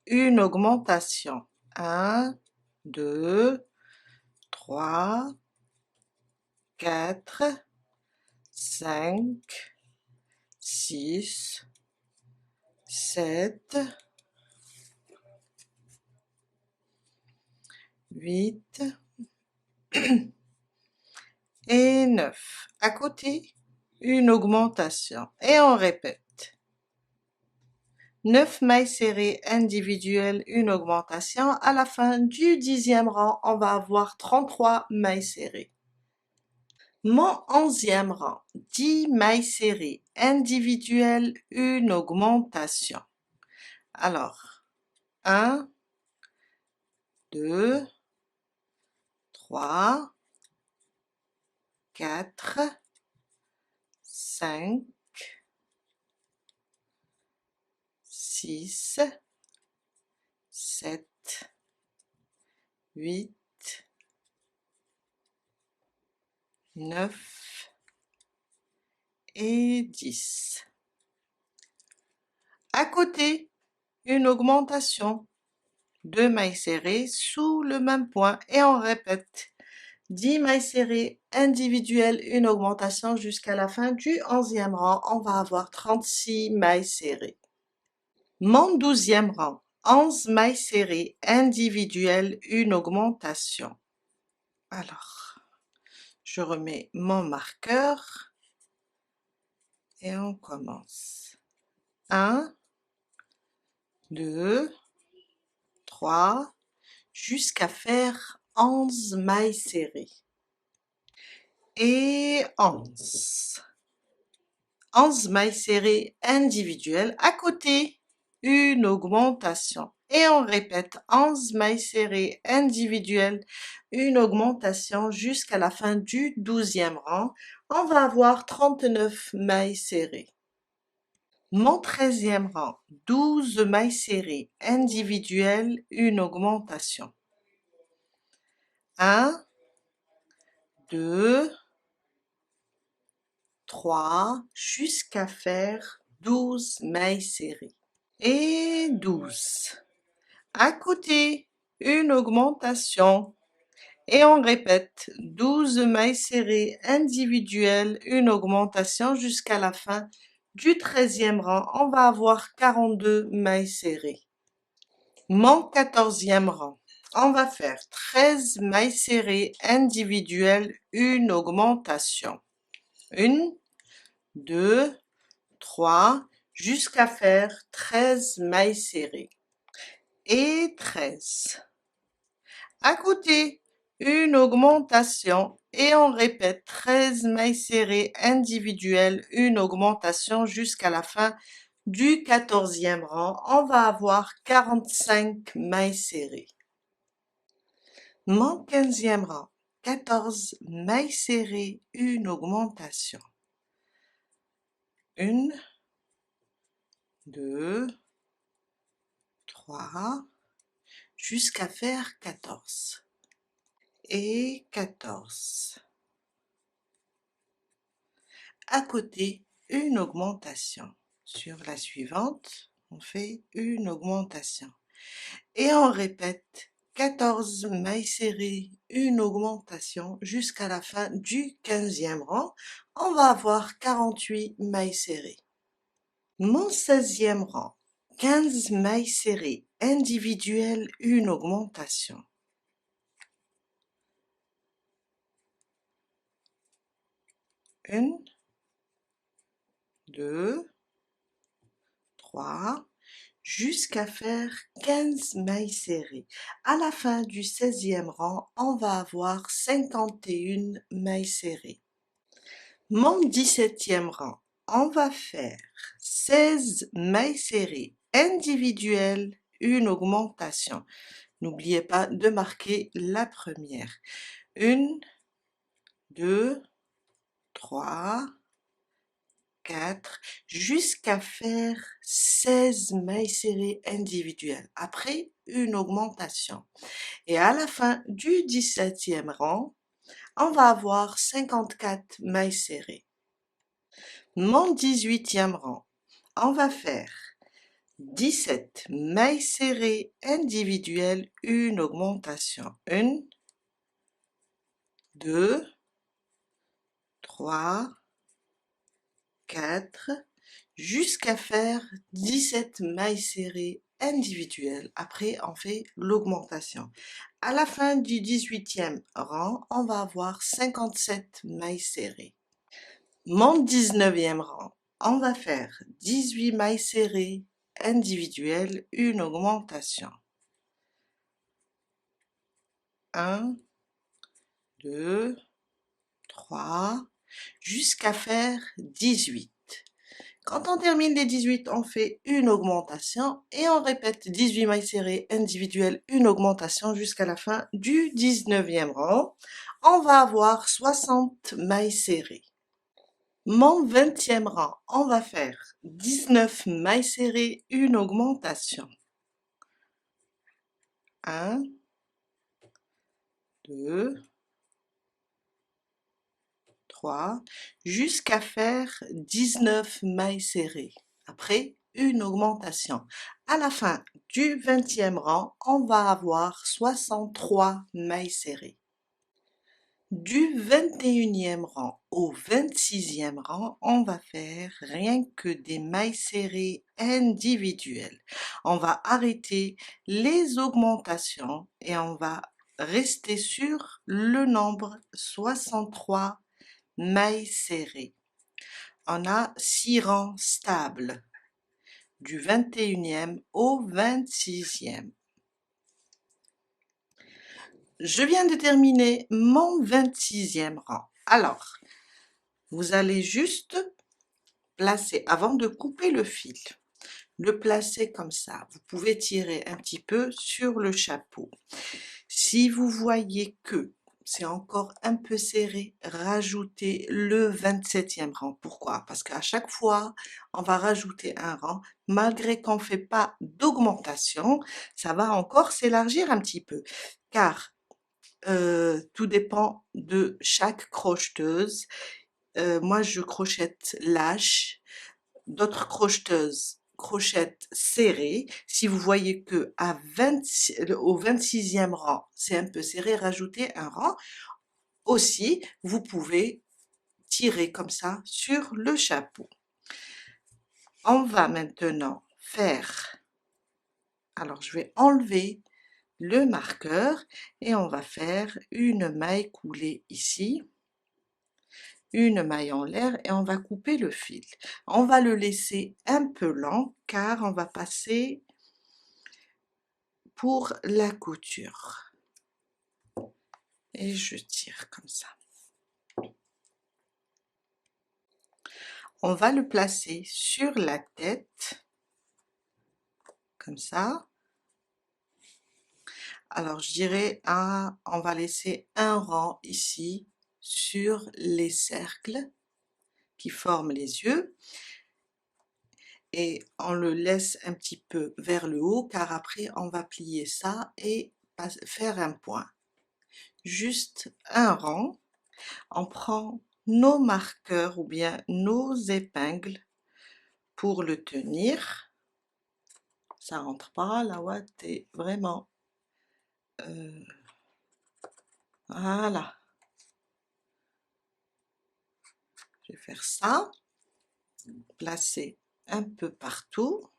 une augmentation. 1, 2, 3, 4, 5, 6, 7, 8 et 9. À côté, une augmentation. Et on répète. 9 mailles serrées individuelles, une augmentation. À la fin du 10e rang, on va avoir 33 mailles serrées. Mon 11e rang, 10 mailles serrées individuelles, une augmentation. Alors, 1, 2, 3, 4, 5, 6, 7, 8, 9 et 10. À côté, une augmentation. 2 mailles serrées sous le même point et on répète. 10 mailles serrées individuelles, une augmentation jusqu'à la fin du 11e rang. On va avoir 36 mailles serrées. Mon 12e rang, 11 mailles serrées individuelles, une augmentation. Alors, Je remets mon marqueur et on commence. 1, 2, 3, jusqu'à faire 11 mailles serrées. Et 11. 11 mailles serrées individuelles. À côté, une augmentation. Et on répète 11 mailles serrées individuelles, une augmentation jusqu'à la fin du 12e rang. On va avoir 39 mailles serrées. Mon 13e rang, 12 mailles serrées individuelles, une augmentation. 1, 2, 3, jusqu'à faire 12 mailles serrées. Et 12. À côté, une augmentation. Et on répète 12 mailles serrées individuelles, une augmentation jusqu'à la fin du 13e rang. On va avoir 42 mailles serrées. Mon 14e rang, on va faire 13 mailles serrées individuelles, une augmentation. 1, 2, 3, jusqu'à faire 13 mailles serrées. Et 13. À côté, une augmentation et on répète 13 mailles serrées individuelles, une augmentation jusqu'à la fin du 14e rang. On va avoir 45 mailles serrées. Mon 15e rang, 14 mailles serrées, une augmentation. 1, 2, 3, jusqu'à faire 14. Et 14. À côté, une augmentation. Sur la suivante, on fait une augmentation. Et on répète 14 mailles serrées, une augmentation jusqu'à la fin du 15e rang. On va avoir 48 mailles serrées. Mon 16e rang, 15 mailles serrées individuelles, une augmentation. 1, 2, 3, jusqu'à faire 15 mailles serrées. À la fin du 16e rang, on va avoir 51 mailles serrées. Mon 17e rang, on va faire 16 mailles serrées individuelles, une augmentation. N'oubliez pas de marquer la première. 1, 2, 3, 4, jusqu'à faire 16 mailles serrées individuelles. Après, une augmentation. Et à la fin du 17e rang, on va avoir 54 mailles serrées. Mon 18e rang, on va faire 17 mailles serrées individuelles, une augmentation. 1, 2, 3, 4, jusqu'à faire 17 mailles serrées individuelles. Après, on fait l'augmentation. À la fin du 18e rang, on va avoir 57 mailles serrées. Mon 19e rang, on va faire 18 mailles serrées individuelles, une augmentation. 1, 2, 3, jusqu'à faire 18. Quand on termine les 18, on fait une augmentation et on répète 18 mailles serrées individuelles, une augmentation jusqu'à la fin du 19e rang. On va avoir 60 mailles serrées. Mon 20e rang, on va faire 19 mailles serrées, une augmentation. 1, 2, 3, jusqu'à faire 19 mailles serrées. Après, une augmentation. À la fin du 20e rang, on va avoir 63 mailles serrées. Du 21e rang au 26e rang, on va faire rien que des mailles serrées individuelles. On va arrêter les augmentations et on va rester sur le nombre 63 mailles serrées. On a 6 rangs stables, du 21e au 26e. Je viens de terminer mon 26e rang. Alors, vous allez juste placer, avant de couper le fil, le placer comme ça. Vous pouvez tirer un petit peu sur le chapeau. Si vous voyez que c'est encore un peu serré, rajoutez le 27e rang. Pourquoi? Parce qu'à chaque fois, on va rajouter un rang, malgré qu'on ne fait pas d'augmentation, ça va encore s'élargir un petit peu. Car tout dépend de chaque crocheteuse. Moi, je crochette lâche, d'autres crocheteuses crochettent serré. Si vous voyez que au 26e rang, c'est un peu serré, rajoutez un rang. Aussi, vous pouvez tirer comme ça sur le chapeau. On va maintenant faire, alors je vais enlever le marqueur et on va faire une maille coulée ici, une maille en l'air et on va couper le fil. On va le laisser un peu lent car on va passer pour la couture. Et je tire comme ça. On va le placer sur la tête, comme ça. Alors je dirais, on va laisser un rang ici sur les cercles qui forment les yeux. Et on le laisse un petit peu vers le haut car après on va plier ça et faire un point. Juste un rang, on prend nos marqueurs ou bien nos épingles pour le tenir. Ça rentre pas, la ouate est vraiment... voilà. Je vais faire ça, placer un peu partout.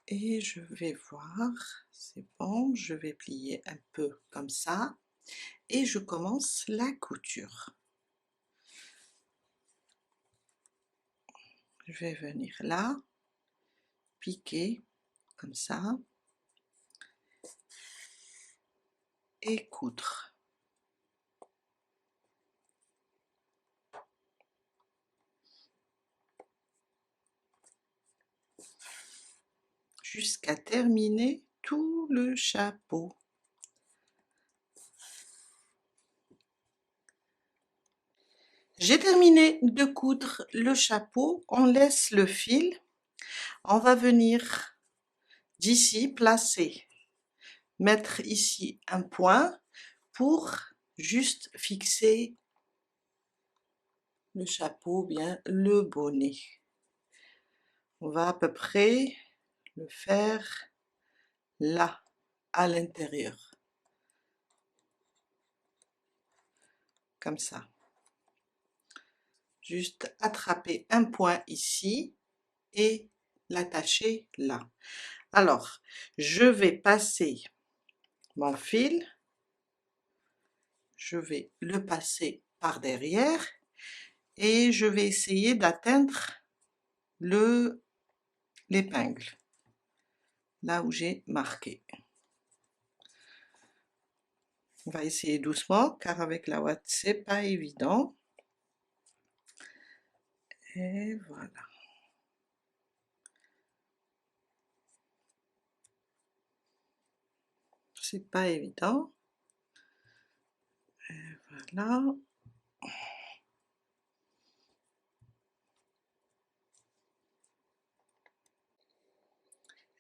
Et je vais voir, c'est bon, je vais plier un peu comme ça. Et je commence la couture. Je vais venir là, piquer comme ça et coudre. Jusqu'à terminer tout le chapeau. J'ai terminé de coudre le chapeau, on laisse le fil, on va venir d'ici placer, mettre ici un point pour juste fixer le chapeau, bien le bonnet. On va à peu près le faire là, à l'intérieur, comme ça. Juste attraper un point ici et l'attacher là. Alors, je vais passer mon fil, je vais le passer par derrière et je vais essayer d'atteindre l'épingle, là où j'ai marqué. On va essayer doucement car avec la ouate c'est pas évident. Et voilà. C'est pas évident. Et voilà.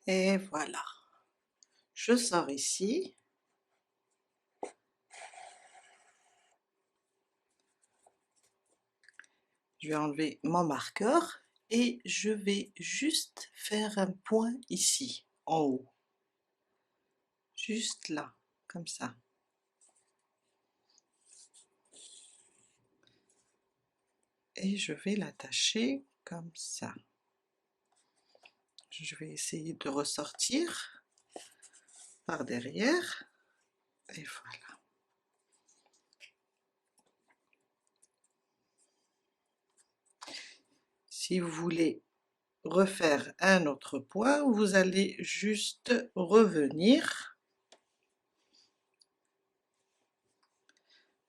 Et voilà. Je sors ici. Je vais enlever mon marqueur et je vais juste faire un point ici, en haut. Juste là, comme ça. Et je vais l'attacher comme ça. Je vais essayer de ressortir par derrière, et voilà. Si vous voulez refaire un autre point, vous allez juste revenir.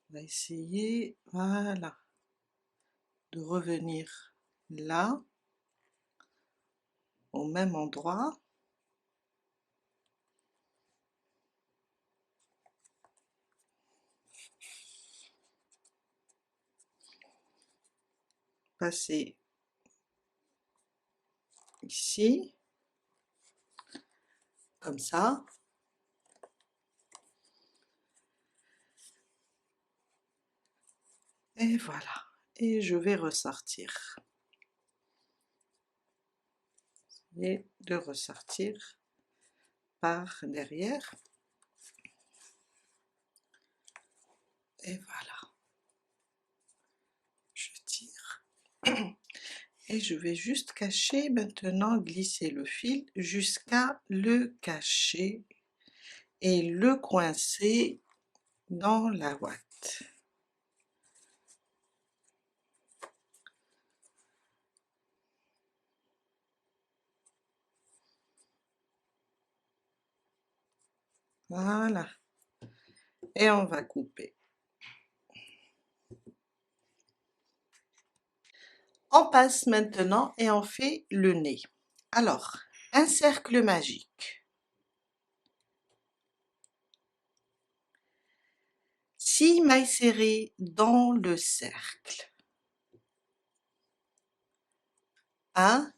On va essayer, voilà, de revenir là, au même endroit. Passer ici, comme ça. Et voilà, et je vais ressortir. Et de ressortir par derrière. Et voilà. Je tire. Et je vais juste cacher maintenant, glisser le fil jusqu'à le cacher et le coincer dans la ouate. Voilà. Et on va couper. On passe maintenant et on fait le nez. Alors, un cercle magique. 6 mailles serrées dans le cercle. 1,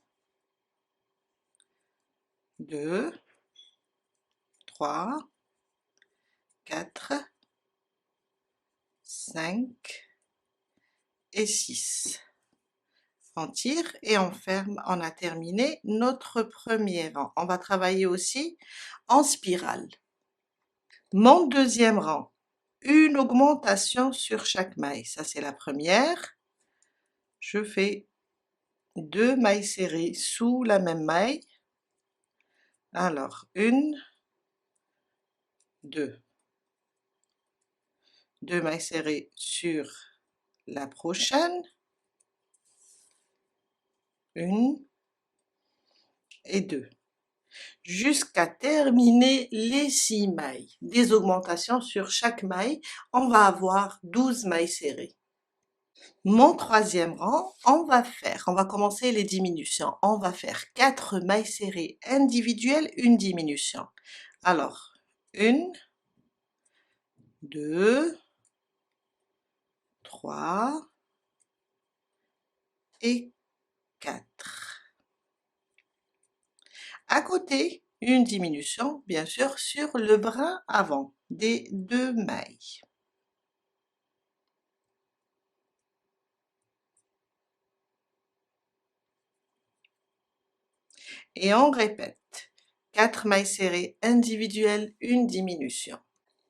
2, 3, 4, 5 et 6. On tire et on ferme, on a terminé notre premier rang. On va travailler aussi en spirale. Mon deuxième rang, une augmentation sur chaque maille. Ça c'est la première. Je fais 2 mailles serrées sous la même maille. Alors, 1, 2. 2 mailles serrées sur la prochaine. 1 et 2. Jusqu'à terminer les 6 mailles. Des augmentations sur chaque maille, on va avoir 12 mailles serrées. Mon troisième rang, on va commencer les diminutions. On va faire 4 mailles serrées individuelles, une diminution. Alors, 1, 2, 3 et 4. À côté, une diminution, bien sûr, sur le brin avant des 2 mailles. Et on répète. 4 mailles serrées individuelles, une diminution.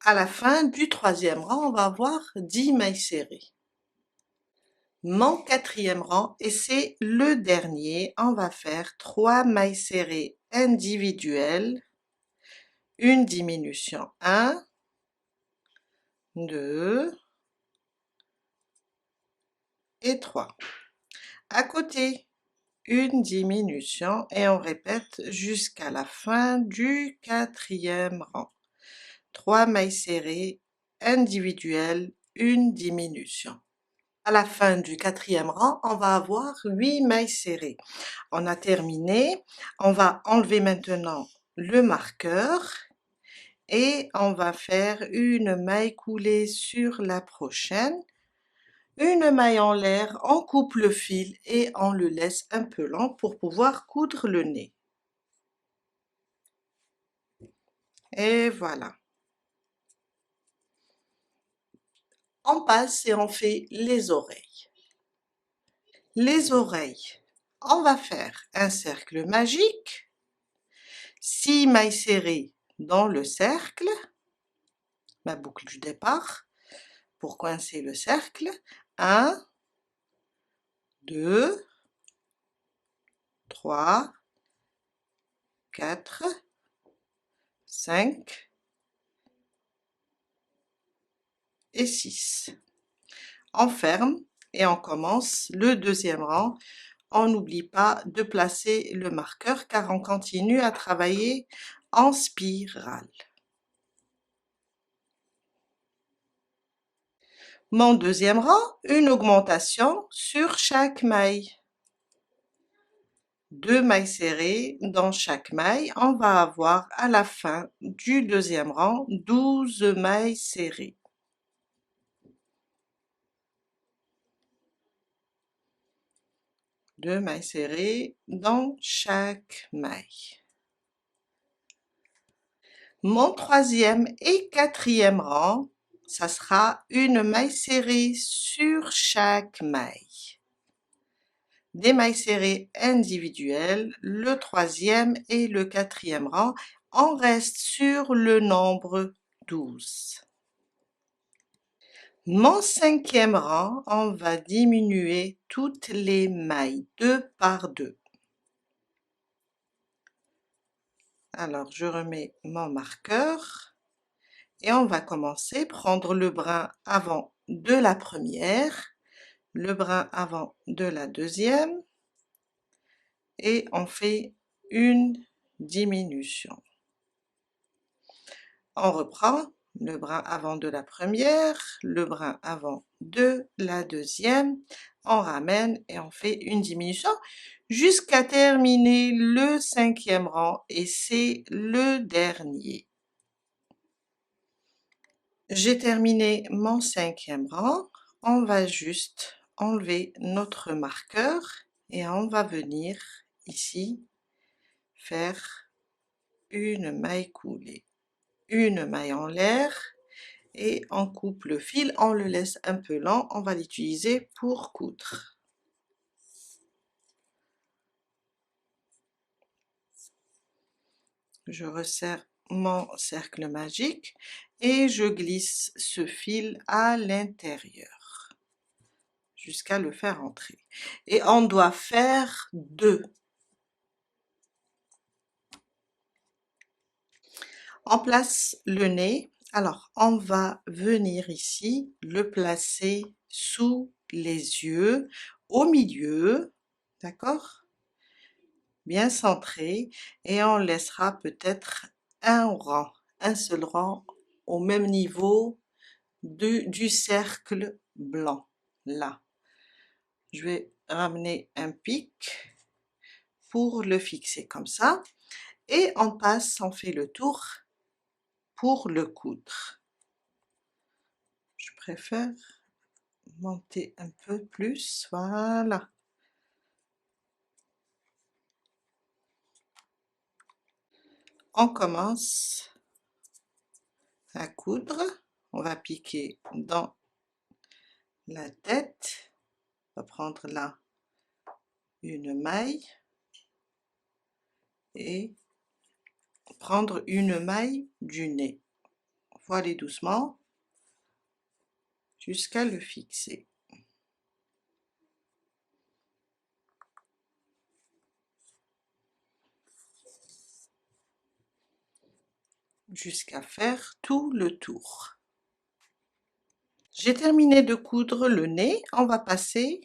À la fin du troisième rang, on va avoir 10 mailles serrées. Mon quatrième rang, et c'est le dernier, on va faire 3 mailles serrées individuelles, une diminution. 1, 2 et 3. À côté, une diminution et on répète jusqu'à la fin du quatrième rang. 3 mailles serrées individuelles, une diminution. À la fin du quatrième rang, on va avoir 8 mailles serrées. On a terminé. On va enlever maintenant le marqueur et on va faire une maille coulée sur la prochaine. Une maille en l'air, on coupe le fil et on le laisse un peu lent pour pouvoir coudre le nez. Et voilà. On passe et on fait les oreilles. Les oreilles, on va faire un cercle magique, 6 mailles serrées dans le cercle, ma boucle du départ, pour coincer le cercle, 1, 2, 3, 4, 5 et 6. On ferme et on commence le deuxième rang. On n'oublie pas de placer le marqueur car on continue à travailler en spirale. Mon deuxième rang, une augmentation sur chaque maille. 2 mailles serrées dans chaque maille. On va avoir à la fin du deuxième rang 12 mailles serrées. Deux mailles serrées dans chaque maille. Mon troisième et quatrième rang, ça sera une maille serrée sur chaque maille. Des mailles serrées individuelles, le troisième et le quatrième rang, on reste sur le nombre 12. Mon cinquième rang, on va diminuer toutes les mailles, 2 par 2. Alors, je remets mon marqueur et on va commencer, prendre le brin avant de la première, le brin avant de la deuxième et on fait une diminution. On reprend le brin avant de la première, le brin avant de la deuxième, on ramène et on fait une diminution jusqu'à terminer le cinquième rang et c'est le dernier. J'ai terminé mon cinquième rang, on va juste enlever notre marqueur et on va venir ici faire une maille coulée, une maille en l'air et on coupe le fil, on le laisse un peu lent, on va l'utiliser pour coudre. Je resserre mon cercle magique et je glisse ce fil à l'intérieur jusqu'à le faire entrer. Et on doit faire 2. On place le nez. Alors, on va venir ici le placer sous les yeux, au milieu, d'accord? Bien centré, et on laissera peut-être un seul rang au même niveau du cercle blanc, là. Je vais ramener un pic pour le fixer comme ça, et on passe, on fait le tour pour le coudre. Je préfère monter un peu plus, voilà. On commence à coudre, on va piquer dans la tête, on va prendre là une maille et prendre une maille du nez. On va aller doucement jusqu'à le fixer. Jusqu'à faire tout le tour. J'ai terminé de coudre le nez, on va passer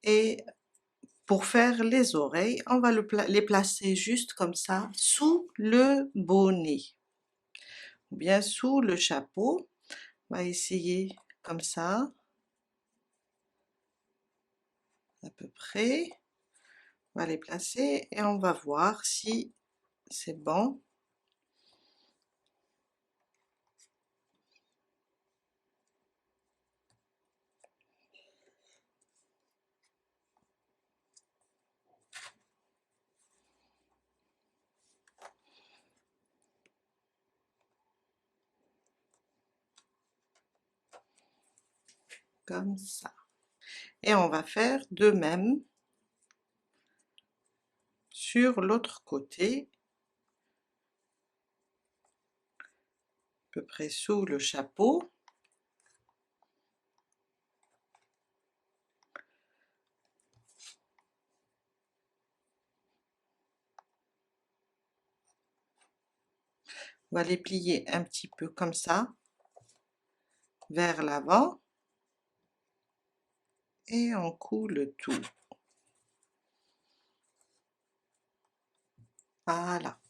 et pour faire les oreilles, on va les placer juste comme ça sous le bonnet ou bien sous le chapeau. On va essayer comme ça à peu près. On va les placer et on va voir si c'est bon. Comme ça. Et on va faire de même sur l'autre côté, à peu près sous le chapeau. On va les plier un petit peu comme ça, vers l'avant, et on coud le tout. Voilà.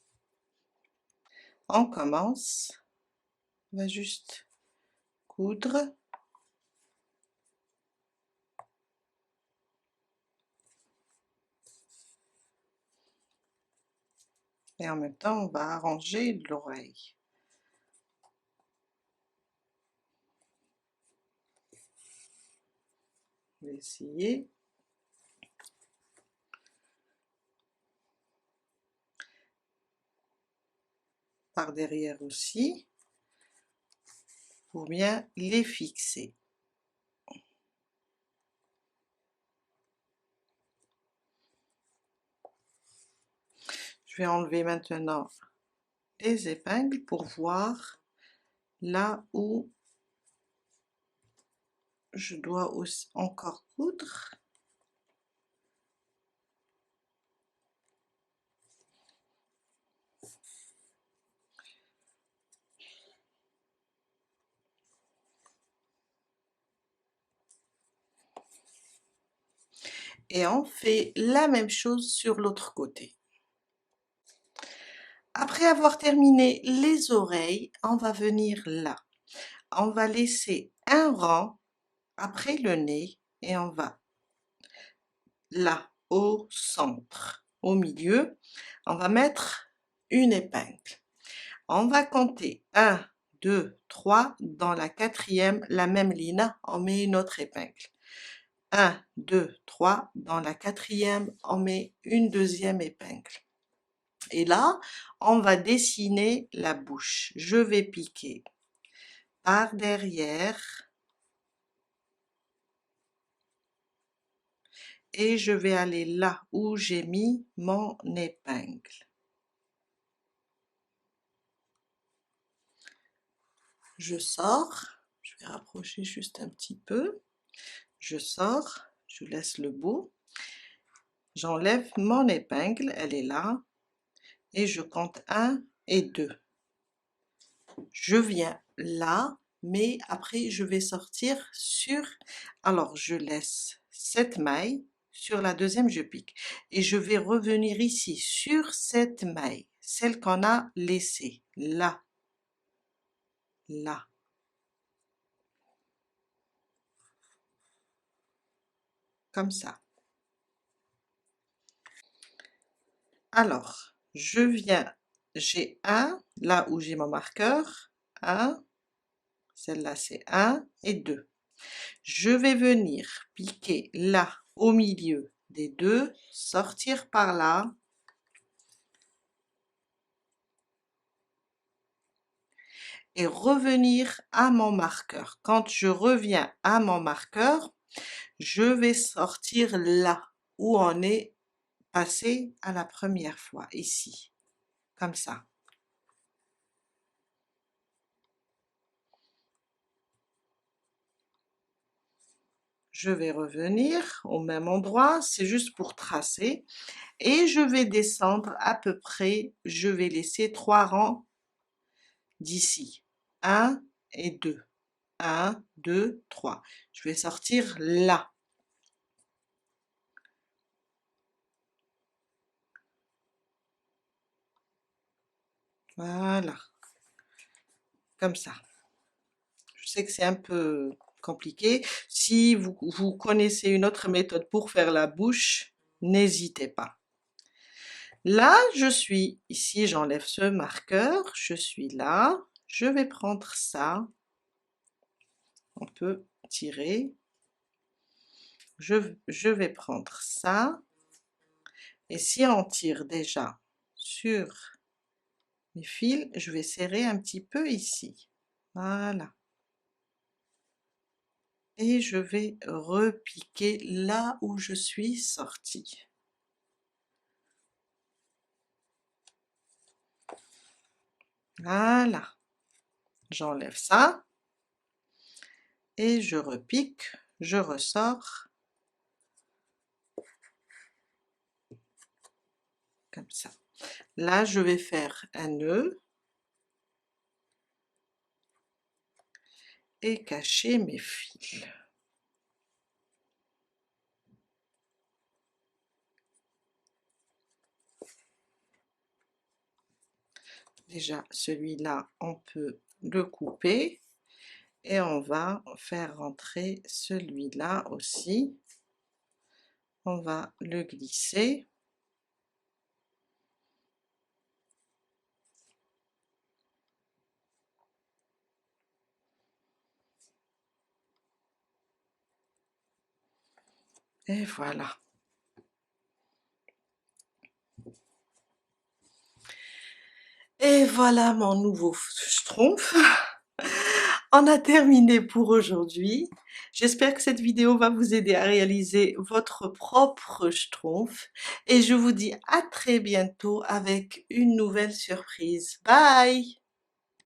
On commence, on va juste coudre. Et en même temps, on va arranger l'oreille. On va essayer. Par derrière aussi, pour bien les fixer. Je vais enlever maintenant les épingles pour voir là où je dois aussi encore coudre. Et on fait la même chose sur l'autre côté. Après avoir terminé les oreilles, on va venir là. On va laisser un rang après le nez et on va là, au centre, au milieu, on va mettre une épingle. On va compter 1, 2, 3, dans la quatrième, la même ligne, on met une autre épingle. 1, 2, 3, dans la quatrième, on met une deuxième épingle. Et là, on va dessiner la bouche. Je vais piquer par derrière et je vais aller là où j'ai mis mon épingle. Je sors, je vais rapprocher juste un petit peu, je sors, je laisse le bout, j'enlève mon épingle, elle est là, et je compte 1 et 2. Je viens là, mais après je vais sortir sur, alors je laisse cette maille, sur la deuxième je pique, et je vais revenir ici sur cette maille, celle qu'on a laissée, là, là. Comme ça. Alors, je viens, j'ai 1, là où j'ai mon marqueur, 1, celle-là c'est 1 et 2. Je vais venir piquer là, au milieu des deux, sortir par là, et revenir à mon marqueur. Quand je reviens à mon marqueur, je vais sortir là, où on est passé à la première fois, ici, comme ça. Je vais revenir au même endroit, c'est juste pour tracer, et je vais descendre à peu près, je vais laisser 3 rangs d'ici, 1 et 2, 1, 2, 3. Je vais sortir là. Voilà, comme ça. Je sais que c'est un peu compliqué. Si vous connaissez une autre méthode pour faire la bouche, n'hésitez pas. Là, je suis ici, j'enlève ce marqueur, je suis là, je vais prendre ça, on peut tirer, je vais prendre ça, et si on tire déjà sur mes fils, je vais serrer un petit peu ici, voilà. Et je vais repiquer là où je suis sortie. Voilà, j'enlève ça, et je repique, je ressors, comme ça. Là, je vais faire un nœud, et cacher mes fils. Déjà celui-là on peut le couper et on va faire rentrer celui-là aussi. On va le glisser. Et voilà. Et voilà mon nouveau schtroumpf. On a terminé pour aujourd'hui. J'espère que cette vidéo va vous aider à réaliser votre propre schtroumpf et je vous dis à très bientôt avec une nouvelle surprise. Bye!